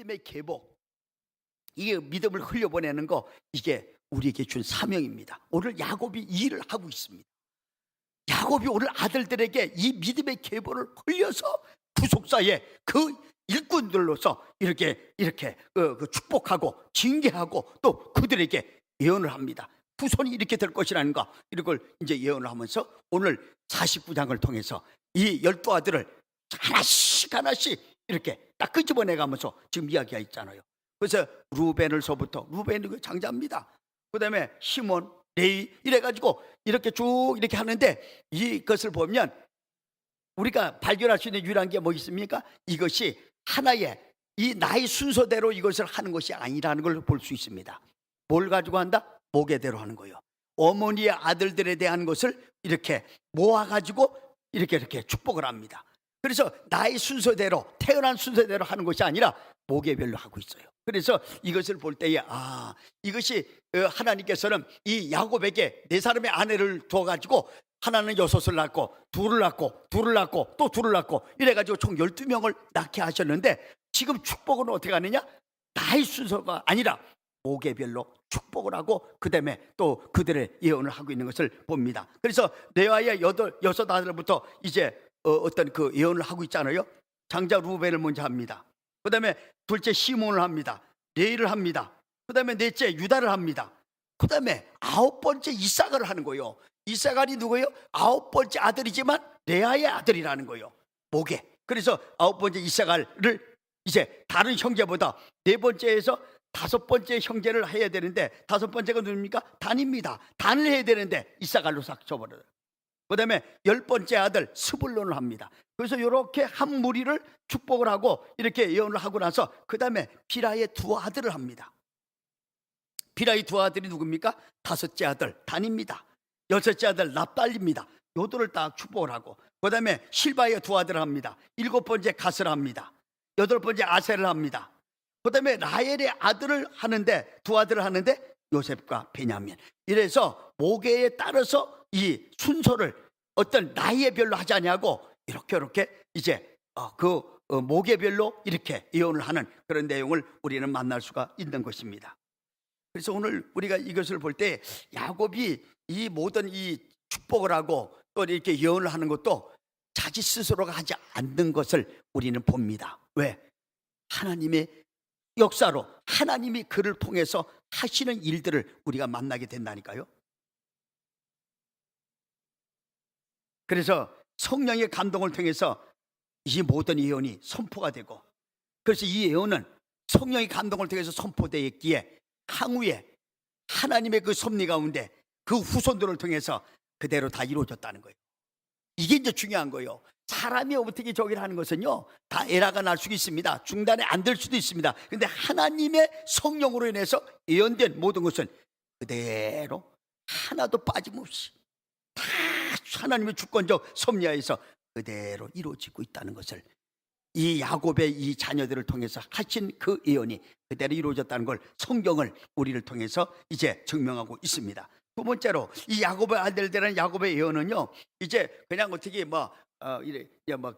믿음의 계보, 이게 믿음을 흘려보내는 거, 이게 우리에게 준 사명입니다. 오늘 야곱이 이 일을 하고 있습니다. 야곱이 오늘 아들들에게 이 믿음의 계보를 흘려서 구속사의 그 일꾼들로서 이렇게 축복하고 징계하고 또 그들에게 예언을 합니다. 후손이 이렇게 될 것이라는 거, 이걸 이제 예언을 하면서 오늘 49장을 통해서 이 12아들을 하나씩 이렇게 딱 끄집어내 가면서 지금 이야기가 있잖아요. 그래서 루벤을서부터, 루벤이 장자입니다. 그 다음에 시몬, 레위, 이래가지고 이렇게 쭉 이렇게 하는데, 이것을 보면 우리가 발견할 수 있는 유일한 게 뭐 있습니까? 이것이 하나의 이 나의 순서대로 이것을 하는 것이 아니라는 걸 볼 수 있습니다. 뭘 가지고 한다? 모계대로 하는 거예요. 어머니의 아들들에 대한 것을 이렇게 모아가지고 이렇게 축복을 합니다. 그래서 나의 순서대로, 태어난 순서대로 하는 것이 아니라 모계별로 하고 있어요. 그래서 이것을 볼 때에 이것이 하나님께서는 이 야곱에게 네 사람의 아내를 두어가지고 하나는 6을 낳고 둘을 낳고 또 둘을 낳고 이래가지고 총 12명을 낳게 하셨는데, 지금 축복은 어떻게 하느냐? 나의 순서가 아니라 모계별로 축복을 하고 그 다음에 또 그들의 예언을 하고 있는 것을 봅니다. 그래서 레아의 6 아들부터 이제 어떤 그 예언을 하고 있잖아요. 장자 루벤을 먼저 합니다. 그 다음에 둘째 시몬을 합니다. 레이를 합니다. 그 다음에 넷째 유다를 합니다. 그 다음에 9번째 이사가를 하는 거예요. 이사갈이 누구예요? 9번째 아들이지만 레아의 아들이라는 거예요. 모계. 그래서 9번째 이사갈을 이제 다른 형제보다 4번째에서 5번째 형제를 해야 되는데, 5번째가 누굽니까? 단입니다. 단을 해야 되는데 이사갈로 싹 쳐버려요. 그 다음에 10번째 아들 스불론을 합니다. 그래서 이렇게 한 무리를 축복을 하고 이렇게 예언을 하고 나서 그 다음에 비라의 2 아들을 합니다. 비라의 2 아들이 누굽니까? 5째 아들 단입니다. 6째 아들 납달리입니다. 요들을 딱 축복을 하고, 그 다음에 실바의 2 아들을 합니다. 7번째 가스를 합니다. 8번째 아셀을 합니다. 그 다음에 라헬의 아들을 하는데, 2 아들을 하는데 요셉과 베냐민. 이래서 모계에 따라서 이 순서를 어떤 나이별로 하지 아니하고 이렇게 이제 모계별로 이렇게 예언을 하는 그런 내용을 우리는 만날 수가 있는 것입니다. 그래서 오늘 우리가 이것을 볼 때 야곱이 이 모든 이 축복을 하고 또 이렇게 예언을 하는 것도 자기 스스로가 하지 않는 것을 우리는 봅니다. 왜? 하나님의 역사로 하나님이 그를 통해서 하시는 일들을 우리가 만나게 된다니까요. 그래서 성령의 감동을 통해서 이 모든 예언이 선포가 되고, 그래서 이 예언은 성령의 감동을 통해서 선포되었기에 향후에 하나님의 그 섭리 가운데 그 후손들을 통해서 그대로 다 이루어졌다는 거예요. 이게 이제 중요한 거예요. 사람이 어떻게 저기를 하는 것은요, 다 에러가 날 수도 있습니다. 중단에 안 될 수도 있습니다. 그런데 하나님의 성령으로 인해서 예언된 모든 것은 그대로 하나도 빠짐없이 다 하나님의 주권적 섭리하에서 그대로 이루어지고 있다는 것을, 이 야곱의 이 자녀들을 통해서 하신 그 예언이 그대로 이루어졌다는 걸 성경을 우리를 통해서 이제 증명하고 있습니다. 2번째로 이 야곱의 아들들은 야곱의 예언은요, 이제 그냥 어떻게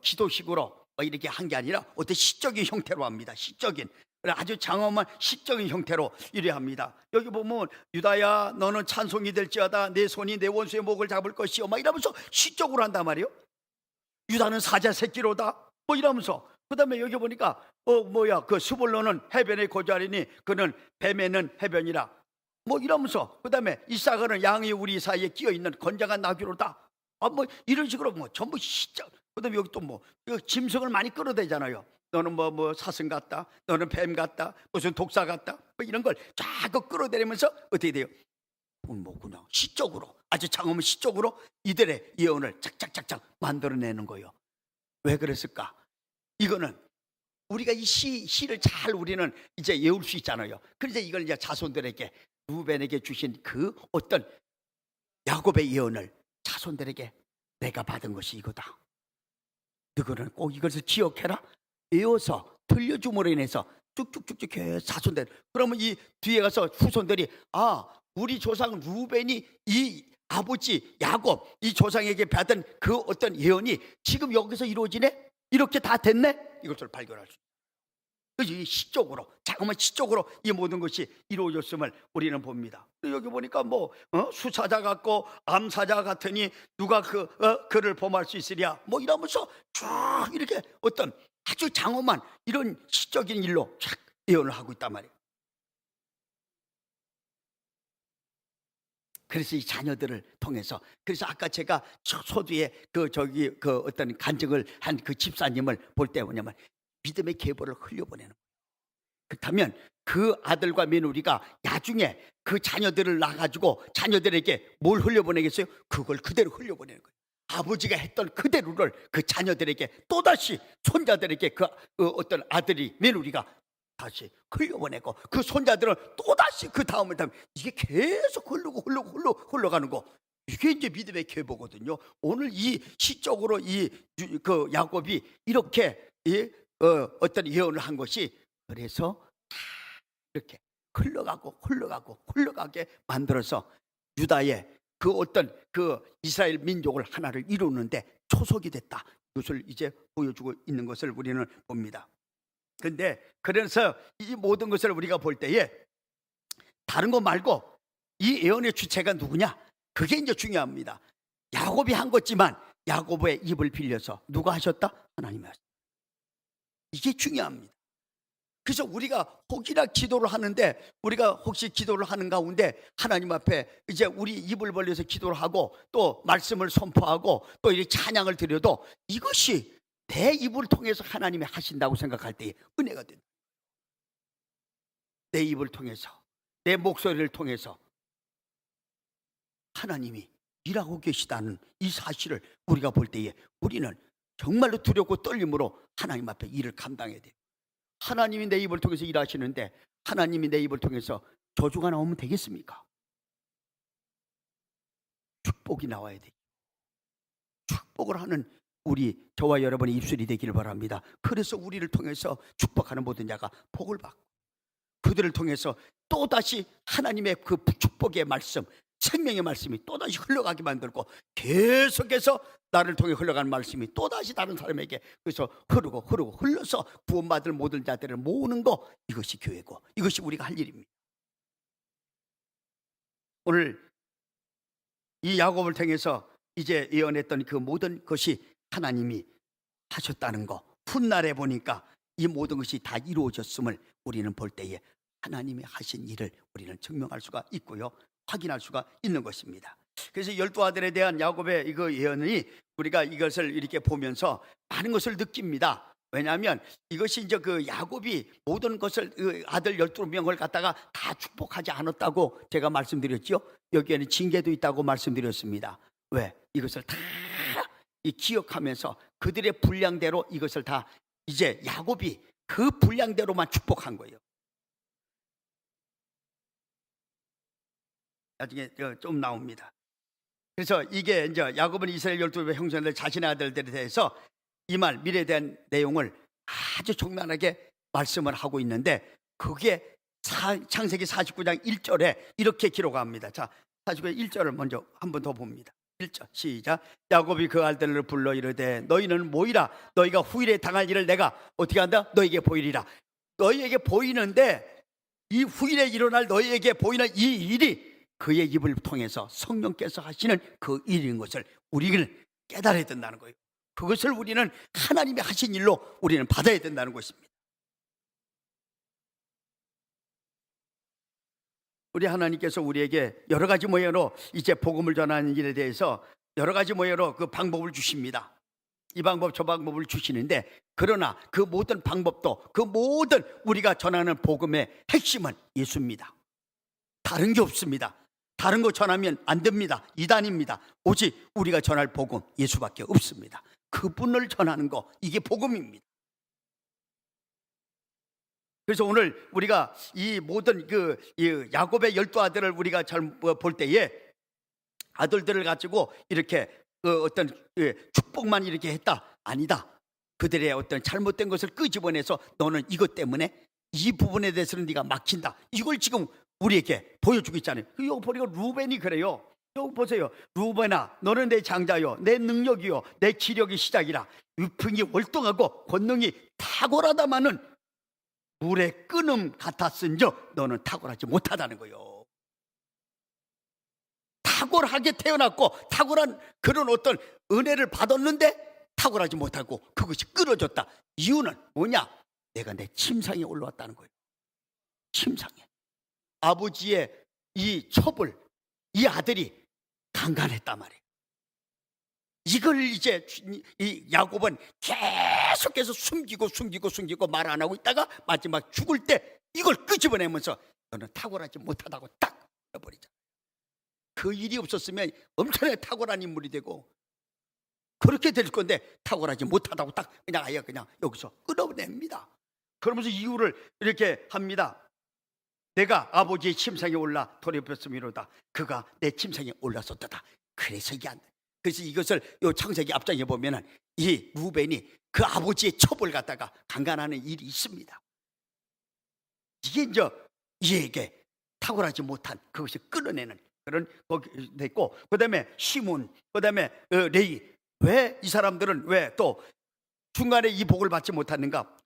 기도식으로 이렇게 한 게 아니라 어떤 시적인 형태로 합니다. 시적인, 아주 장엄한 시적인 형태로 이래 합니다. 여기 보면 유다야 너는 찬송이 될지어다 내 손이 내 원수의 목을 잡을 것이요 막 이러면서 시적으로 한단 말이에요. 유다는 사자 새끼로다 뭐 이러면서, 그 다음에 여기 보니까 그 스불론은 해변에 거주하리니 그는 뱀에는 해변이라 뭐 이러면서, 그 다음에 이사가는 양이 우리 사이에 끼어있는 건장한 나귀로다 뭐 이런 식으로 뭐 전부 시적. 그 다음에 여기 또 짐승을 많이 끌어대잖아요. 너는 뭐 사슴 같다, 너는 뱀 같다, 무슨 독사 같다 뭐 이런 걸 자꾸 끌어대면서 어떻게 돼요? 뭐 그냥 시적으로, 아주 장엄한 시적으로 이들의 예언을 착착착착 만들어내는 거예요. 왜 그랬을까? 이거는 우리가 이 시를 잘 우리는 이제 외울 수 있잖아요. 그래서 이걸 이제 자손들에게, 루벤에게 주신 그 어떤 야곱의 예언을 자손들에게 내가 받은 것이 이거다. 너희는 꼭 이것을 기억해라. 외워서 들려줌으로 인해서 쭉쭉쭉쭉 해서 자손들, 그러면 이 뒤에 가서 후손들이 우리 조상 루벤이 이 아버지 야곱 이 조상에게 받은 그 어떤 예언이 지금 여기서 이루어지네, 이렇게 다 됐네, 이것을 발견할 수 있어요. 이 시적으로, 자그마한 시적으로 이 모든 것이 이루어졌음을 우리는 봅니다. 여기 보니까 뭐 수사자 같고 암사자 같으니 누가 그를 범할 수 있으랴 뭐 이러면서 쭉 이렇게 어떤 아주 장엄한 이런 시적인 일로 쫙 예언을 하고 있단 말이에요. 그래서 이 자녀들을 통해서, 그래서 아까 제가 소두에 그 어떤 간증을 한 그 집사님을 볼 때 뭐냐면 믿음의 계보를 흘려보내는 거예요. 그렇다면 그 아들과 며느리가 나중에 그 자녀들을 낳아가지고 자녀들에게 뭘 흘려보내겠어요? 그걸 그대로 흘려보내는 거예요. 아버지가 했던 그대로를 그 자녀들에게 또다시 손자들에게 그 어떤 아들이 며느리가 다시 흘려보내고 그 손자들은 또다시 그 다음을 이게 계속 흘러가는 거, 이게 이제 믿음의 계보거든요. 오늘 이 시적으로 그 야곱이 이렇게 어떤 예언을 한 것이, 그래서 이렇게 흘러가게 만들어서 유다의 그 어떤 그 이스라엘 민족을 하나를 이루는데 초석이 됐다. 이것을 이제 보여주고 있는 것을 우리는 봅니다. 근데 그래서 이 모든 것을 우리가 볼 때에 다른 거 말고 이 예언의 주체가 누구냐? 그게 이제 중요합니다. 야곱이 한 거지만 야곱의 입을 빌려서 누가 하셨다? 하나님이 하셨다. 이게 중요합니다. 그래서 우리가 혹이나 기도를 하는데, 우리가 혹시 기도를 하는 가운데 하나님 앞에 이제 우리 입을 벌려서 기도를 하고 또 말씀을 선포하고 또 이 찬양을 드려도 이것이 내 입을 통해서 하나님이 하신다고 생각할 때 은혜가 된다. 내 입을 통해서, 내 목소리를 통해서 하나님이 일하고 계시다는 이 사실을 우리가 볼 때에 우리는 정말로 두렵고 떨림으로 하나님 앞에 일을 감당해야 돼요. 하나님이 내 입을 통해서 일하시는데 하나님이 내 입을 통해서 저주가 나오면 되겠습니까? 축복이 나와야 돼요. 축복을 하는 저와 여러분의 입술이 되기를 바랍니다. 그래서 우리를 통해서 축복하는 모든 자가 복을 받고, 그들을 통해서 또다시 하나님의 그 축복의 말씀, 생명의 말씀이 또다시 흘러가게 만들고, 계속해서 나를 통해 흘러가는 말씀이 또다시 다른 사람에게 그래서 흘러서 구원받을 모든 자들을 모으는 거, 이것이 교회고 이것이 우리가 할 일입니다. 오늘 이 야곱을 통해서 이제 예언했던 그 모든 것이 하나님이 하셨다는 거, 훗날에 보니까 이 모든 것이 다 이루어졌음을 우리는 볼 때에 하나님이 하신 일을 우리는 증명할 수가 있고요, 확인할 수가 있는 것입니다. 그래서 12아들에 대한 야곱의 이거 예언이 우리가 이것을 이렇게 보면서 많은 것을 느낍니다. 왜냐하면 이것이 이제 그 야곱이 모든 것을 그 아들 12명을 갖다가 다 축복하지 않았다고 제가 말씀드렸죠. 여기에는 징계도 있다고 말씀드렸습니다. 왜? 이것을 다 기억하면서 그들의 분량대로 이것을 다 이제 야곱이 그 분량대로만 축복한 거예요. 나중에 좀 나옵니다. 그래서 이게 이제 야곱은 이스라엘 12의 형제들 자신의 아들들에 대해서 이 말, 미래에 대한 내용을 아주 적나라하게 말씀을 하고 있는데, 그게 창세기 49장 1절에 이렇게 기록합니다. 자, 49장 1절을 먼저 한 번 더 봅니다. 1절 시작. 야곱이 그 아들들을 불러 이르되 너희는 모이라. 너희가 후일에 당할 일을 내가 어떻게 한다? 너희에게 보이리라. 너희에게 보이는데 이 후일에 일어날 너희에게 보이는 이 일이 그의 입을 통해서 성령께서 하시는 그 일인 것을 우리는 깨달아야 된다는 거예요. 그것을 우리는 하나님이 하신 일로 우리는 받아야 된다는 것입니다. 우리 하나님께서 우리에게 여러 가지 모양으로 이제 복음을 전하는 일에 대해서 여러 가지 모양으로 그 방법을 주십니다. 이 방법 저 방법을 주시는데, 그러나 그 모든 방법도, 그 모든 우리가 전하는 복음의 핵심은 예수입니다. 다른 게 없습니다. 다른 거 전하면 안 됩니다. 이단입니다. 오직 우리가 전할 복음 예수밖에 없습니다. 그분을 전하는 거, 이게 복음입니다. 그래서 오늘 우리가 이 모든 이 야곱의 12아들을 우리가 잘 볼 때에 아들들을 가지고 이렇게 어떤 축복만 이렇게 했다, 아니다. 그들의 어떤 잘못된 것을 끄집어내서 너는 이것 때문에 이 부분에 대해서는 네가 막힌다, 이걸 지금 우리에게 보여주고 있잖아요. 이거 보니까 루벤이 그래요. 여기 보세요. 루벤아, 너는 내 장자요, 내 능력이요, 내 기력이 시작이라. 위풍이 월등하고 권능이 탁월하다마는 물의 끓음 같았은즉 너는 탁월하지 못하다는 거예요. 탁월하게 태어났고 탁월한 그런 어떤 은혜를 받았는데 탁월하지 못하고 그것이 끊어졌다. 이유는 뭐냐? 내가 내 침상에 올라왔다는 거예요. 침상에. 아버지의 이 첩을 이 아들이 강간했단 말이에요. 이걸 이제 이 야곱은 계속해서 숨기고 말 안 하고 있다가 마지막 죽을 때 이걸 끄집어내면서 너는 탁월하지 못하다고 딱 해버리잖아요. 그 일이 없었으면 엄청나게 탁월한 인물이 되고 그렇게 될 건데 탁월하지 못하다고 딱 그냥 아예 그냥 여기서 끊어냅니다. 그러면서 이유를 이렇게 합니다. 내가 아버지의 침상에 올라 돌이켰음이로다. 그가 내 침상에 올랐었다. 그래서 이게 안 돼. 그래서 이것을 요 창세기 앞장에 보면은 이 루벤이 그 아버지의 첩을 갖다가 강간하는 일이 있습니다. 이게 이제 이에게 탁월하지 못한 그것이 끊어내는 그런 거기 됐고, 그다음에 시몬, 그다음에 레위. 왜 이 사람들은 왜 또 중간에 이 복을 받지 못했는가?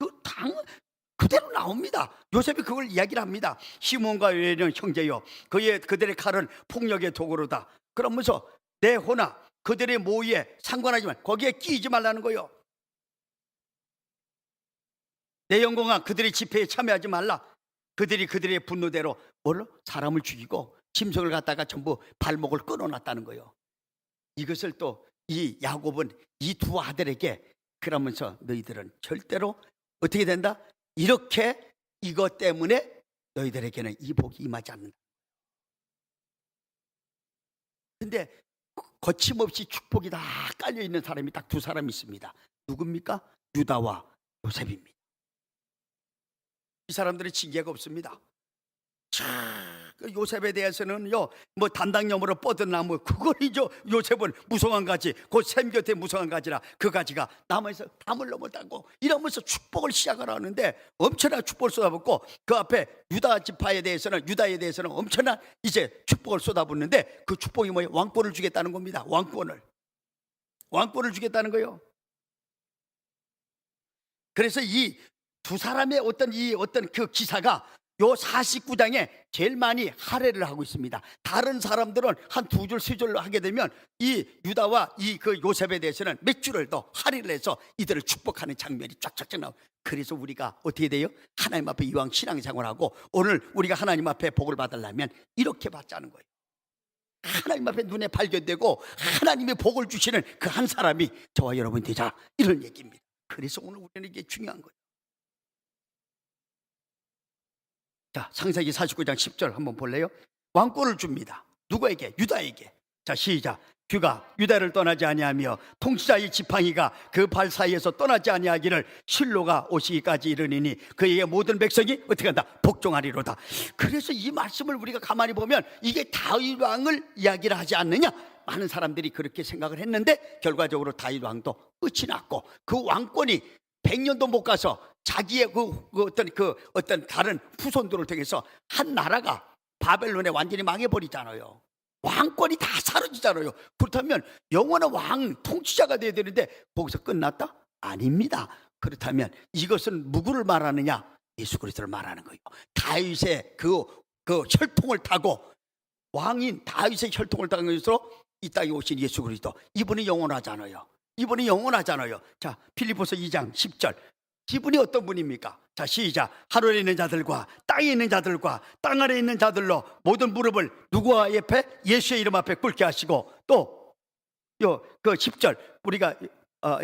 그대로 나옵니다. 요셉이 그걸 이야기를 합니다. 시몬과 레위는 형제요, 그들의 칼은 폭력의 도구로다. 그러면서 내 호나 그들의 모의에 상관하지만 거기에 끼이지 말라는 거예요. 내 영광아 그들의 집회에 참여하지 말라. 그들의 분노대로 뭘로? 사람을 죽이고 짐승을 갖다가 전부 발목을 끊어놨다는 거예요. 이것을 또 이 야곱은 이 두 아들에게 그러면서 너희들은 절대로 어떻게 된다? 이렇게 이것 때문에 너희들에게는 이 복이 임하지 않는다. 근데 거침없이 축복이 다 깔려있는 사람이 딱 두 사람이 있습니다. 누굽니까? 유다와 요셉입니다. 이 사람들은 징계가 없습니다. 요셉에 대해서는요, 뭐 단당염으로 뻗은 나무 그거이죠. 요셉은 무성한 가지, 곧 샘 곁에 무성한 가지라 그 가지가 나무에서 담을 넘어다고 이러면서 축복을 시작을 하는데 엄청난 축복을 쏟아붓고 그 앞에 유다에 대해서는 엄청난 이제 축복을 쏟아붓는데 그 축복이 뭐예요? 왕권을 주겠다는 겁니다. 왕권을 주겠다는 거예요. 그래서 이 두 사람의 어떤 그 기사가 요 49장에 제일 많이 할애를 하고 있습니다. 다른 사람들은 한 두 줄, 세 줄로 하게 되면 이 유다와 그 요셉에 대해서는 몇 줄을 더 할애를 해서 이들을 축복하는 장면이 쫙쫙쫙 나와요. 그래서 우리가 어떻게 돼요? 하나님 앞에 이왕 신앙생활하고 오늘 우리가 하나님 앞에 복을 받으려면 이렇게 받자는 거예요. 하나님 앞에 눈에 발견되고 하나님의 복을 주시는 그 한 사람이 저와 여러분 되자, 이런 얘기입니다. 그래서 오늘 우리는 이게 중요한 거예요. 자, 창세기 49장 10절 한번 볼래요? 왕권을 줍니다. 누구에게? 유다에게. 자, 시작. 주가 유다를 떠나지 아니하며 통치자의 지팡이가 그 발 사이에서 떠나지 아니하기를 실로가 오시기까지 이르니니 그에게 모든 백성이 어떻게 한다? 복종하리로다. 그래서 이 말씀을 우리가 가만히 보면 이게 다윗 왕을 이야기를 하지 않느냐? 많은 사람들이 그렇게 생각을 했는데 결과적으로 다윗 왕도 끝이 났고 그 왕권이 100년도 못 가서 자기의 어떤 다른 후손들을 통해서 한 나라가 바벨론에 완전히 망해버리잖아요. 왕권이 다 사라지잖아요. 그렇다면 영원한 왕 통치자가 돼야 되는데 거기서 끝났다? 아닙니다. 그렇다면 이것은 누구를 말하느냐? 예수 그리스도를 말하는 거예요. 다윗의 그 혈통을 타고 왕인 다윗의 혈통을 타는 것으로 이 땅에 오신 예수 그리스도, 이분이 영원하잖아요. 자, 필리포스 2장 10절. 이분이 어떤 분입니까? 자, 시작. 하늘에 있는 자들과 땅에 있는 자들과 땅 아래에 있는 자들로 모든 무릎을 누구와 옆에? 예수의 이름 앞에 꿇게 하시고, 또 그 10절 우리가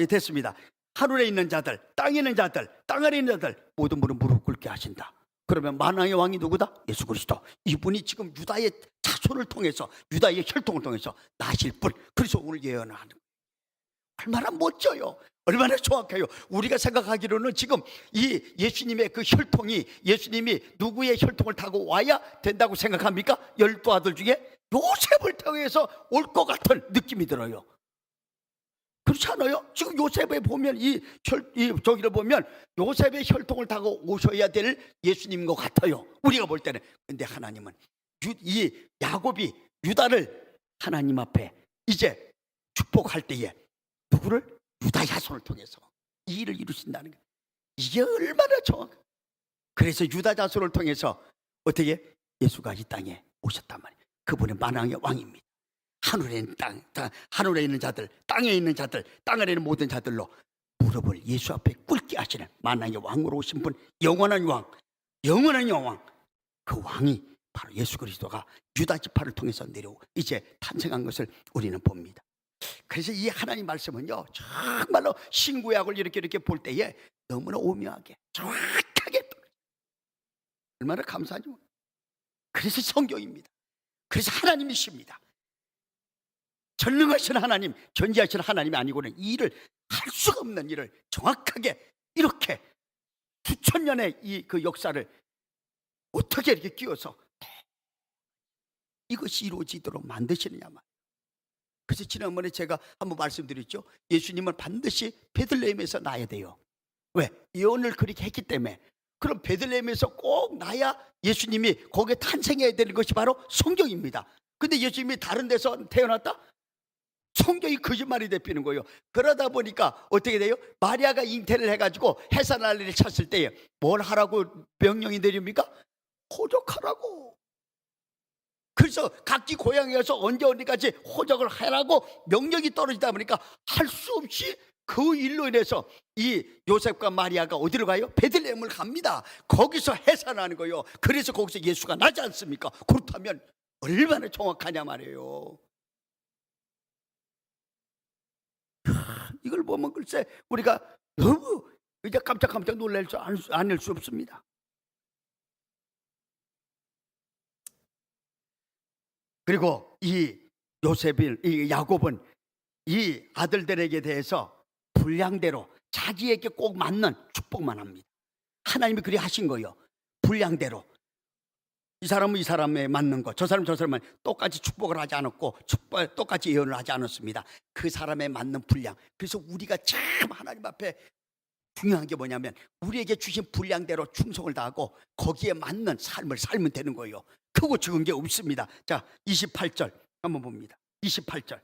됐습니다. 하늘에 있는 자들, 땅에 있는 자들, 땅 아래에 있는 자들 모든 무릎 꿇게 하신다. 그러면 만왕의 왕이 누구다? 예수 그리스도. 이분이 지금 유다의 자손을 통해서, 유다의 혈통을 통해서 나실 분. 그래서 오늘 예언을 하는 거예요. 얼마나 멋져요. 얼마나 정확해요. 우리가 생각하기로는 지금 이 예수님의 그 혈통이, 예수님이 누구의 혈통을 타고 와야 된다고 생각합니까? 12 아들 중에 요셉을 통해서 올 것 같은 느낌이 들어요. 그렇지 않아요? 지금 요셉에 보면 저기를 보면 요셉의 혈통을 타고 오셔야 될 예수님인 것 같아요. 우리가 볼 때는. 근데 하나님은 이 야곱이 유다를 하나님 앞에 이제 축복할 때에 누구를? 유다 야손을 통해서 이 일을 이루신다는 거예요. 이게 얼마나 정확해. 그래서 유다 자손을 통해서 어떻게 예수가 이 땅에 오셨단 말이에요. 그분은 만왕의 왕입니다. 하늘에 있는 하늘에 있는 자들, 땅에 있는 자들, 땅 아래 있는 모든 자들로 무릎을 예수 앞에 꿇게 하시는 만왕의 왕으로 오신 분, 영원한 왕, 영원한 왕. 그 왕이 바로 예수 그리스도가 유다 지파를 통해서 내려오고 이제 탄생한 것을 우리는 봅니다. 그래서 이 하나님 말씀은요, 정말로 신구약을 이렇게 볼 때에 너무나 오묘하게 정확하게 얼마나 감사하죠. 그래서 성경입니다. 그래서 하나님이십니다. 전능하신 하나님, 전지하신 하나님이 아니고는 이 일을 할 수가 없는 일을 정확하게 이렇게 수천 년의 이 그 역사를 어떻게 이렇게 끼워서 이것이 이루어지도록 만드시느냐 말이에요. 그래서 지난번에 제가 한번 말씀드렸죠. 예수님은 반드시 베들레헴에서 나야 돼요. 왜? 예언을 그렇게 했기 때문에. 그럼 베들레헴에서 꼭 나야 예수님이 거기에 탄생해야 되는 것이 바로 성경입니다. 근데 예수님이 다른 데서 태어났다? 성경이 거짓말이 되피는 거예요. 그러다 보니까 어떻게 돼요? 마리아가 잉태를 해가지고 해산할일을 찼을 때에 뭘 하라고 명령이 내립니까? 호적하라고. 그래서 각기 고향에 가서 언제 어디까지 호적을 하라고 명령이 떨어지다 보니까 할 수 없이 그 일로 인해서 이 요셉과 마리아가 어디로 가요? 베들레헴을 갑니다. 거기서 해산하는 거예요. 그래서 거기서 예수가 나지 않습니까? 그렇다면 얼마나 정확하냐 말이에요. 이걸 보면 글쎄 우리가 너무 이제 깜짝깜짝 놀랄 수 아닐 수 없습니다. 그리고 이 요셉인 이 야곱은 이 아들들에게 대해서 분량대로 자기에게 꼭 맞는 축복만 합니다. 하나님이 그리 하신 거예요. 분량대로 이 사람은 이 사람에 맞는 것, 저 사람은 저 사람은 똑같이 축복을 하지 않았고 똑같이 예언을 하지 않았습니다. 그 사람에 맞는 분량. 그래서 우리가 참 하나님 앞에 중요한 게 뭐냐면 우리에게 주신 분량대로 충성을 다하고 거기에 맞는 삶을 살면 되는 거예요. 크고 적은 게 없습니다. 자, 28절 한번 봅니다. 28절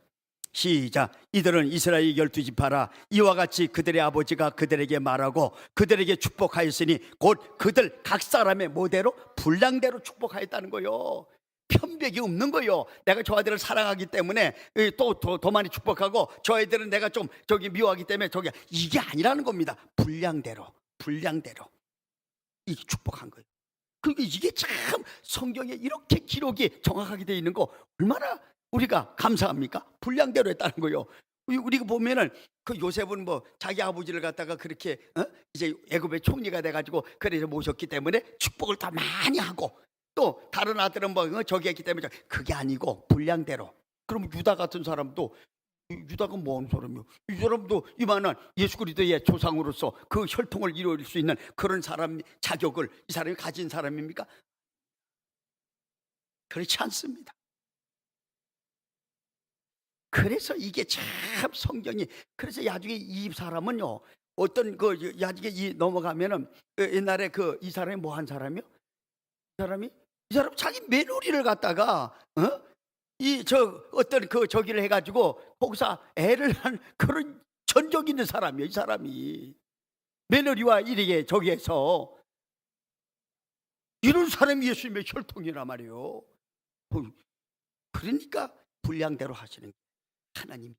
시작. 이들은 이스라엘 12지파라. 이와 같이 그들의 아버지가 그들에게 말하고 그들에게 축복하였으니 곧 그들 각 사람의 모대로 분량대로 축복하였다는 거예요. 편백이 없는 거예요. 내가 저 아이들을 사랑하기 때문에 더 많이 축복하고 저 아이들은 내가 좀 미워하기 때문에 이게 아니라는 겁니다. 분량대로 이 축복한 거예요. 그러니까 이게 참 성경에 이렇게 기록이 정확하게 되어 있는 거 얼마나 우리가 감사합니까? 분량대로 했다는 거예요. 우리가 보면은 그 요셉은 뭐 자기 아버지를 갖다가 그렇게 이제 애굽의 총리가 돼가지고 그래서 모셨기 때문에 축복을 더 많이 하고 또 다른 아들은 뭐 저기 했기 때문에 그게 아니고 분량대로. 그럼 유다 같은 사람도 유다가 뭔 사람이요? 이 사람도 이만한 예수 그리스도의 조상으로서 그 혈통을 이룰 수 있는 그런 사람 자격을 이 사람이 가진 사람입니까? 그렇지 않습니다. 그래서 이게 참 성경이 그래서 나중에 이 사람은요 어떤 그 나중에 넘어가면은 옛날에 이 사람이 뭐 한 사람이요? 이 사람 자기 며느리를 갖다가 어떤 저기를 해가지고 거기서 애를 한 그런 전적 있는 사람이에요. 이 사람이 며느리와 이렇게 저기에서 이런 사람이 예수님의 혈통이란 말이에요. 그러니까 분량대로 하시는 하나님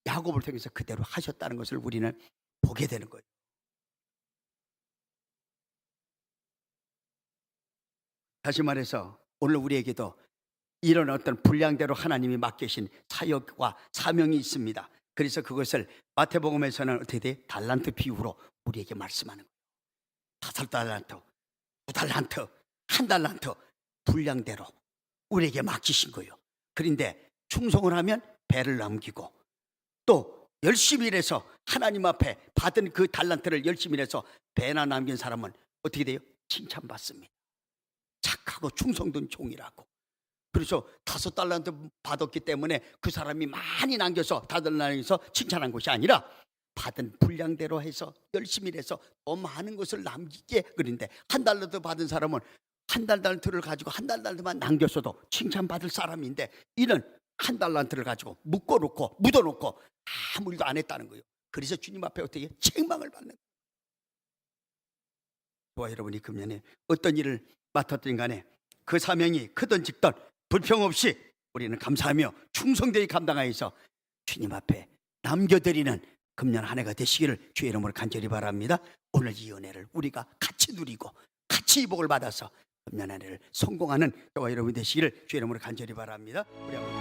야곱을 통해서 그대로 하셨다는 것을 우리는 보게 되는 거예요. 다시 말해서 오늘 우리에게도 이런 어떤 분량대로 하나님이 맡기신 사역과 사명이 있습니다. 그래서 그것을 마태복음에서는 어떻게 돼? 달란트 비유로 우리에게 말씀하는 거예요. 5달란트, 2달란트, 1달란트 분량대로 우리에게 맡기신 거예요. 그런데 충성을 하면 배를 넘기고 또 열심히 일해서 하나님 앞에 받은 그 달란트를 열심히 일해서 배나 남긴 사람은 어떻게 돼요? 칭찬받습니다. 착하고 충성된 종이라고. 그래서 5달란트 받았기 때문에 그 사람이 많이 남겨서 5달란트에서 칭찬한 것이 아니라 받은 분량대로 해서 열심히 일해서 더 많은 것을 남기게. 그런데 1달란트 받은 사람은 1달란트를 가지고 1달란트만 남겼어도 칭찬받을 사람인데 이는 1달란트를 가지고 묶어놓고 묻어놓고 아무 일도 안 했다는 거예요. 그래서 주님 앞에 어떻게 책망을 받는 거예요. 저와 여러분이 금년에 어떤 일을 맡았든 간에 그 사명이 크든 직든 불평 없이 우리는 감사하며 충성되이 감당하여서 주님 앞에 남겨드리는 금년 한 해가 되시기를 주의 이름으로 간절히 바랍니다. 오늘 이 은혜를 우리가 같이 누리고 같이 이 복을 받아서 금년 한 해를 성공하는 저와 여러분이 되시기를 주의 이름으로 간절히 바랍니다. 우리 한번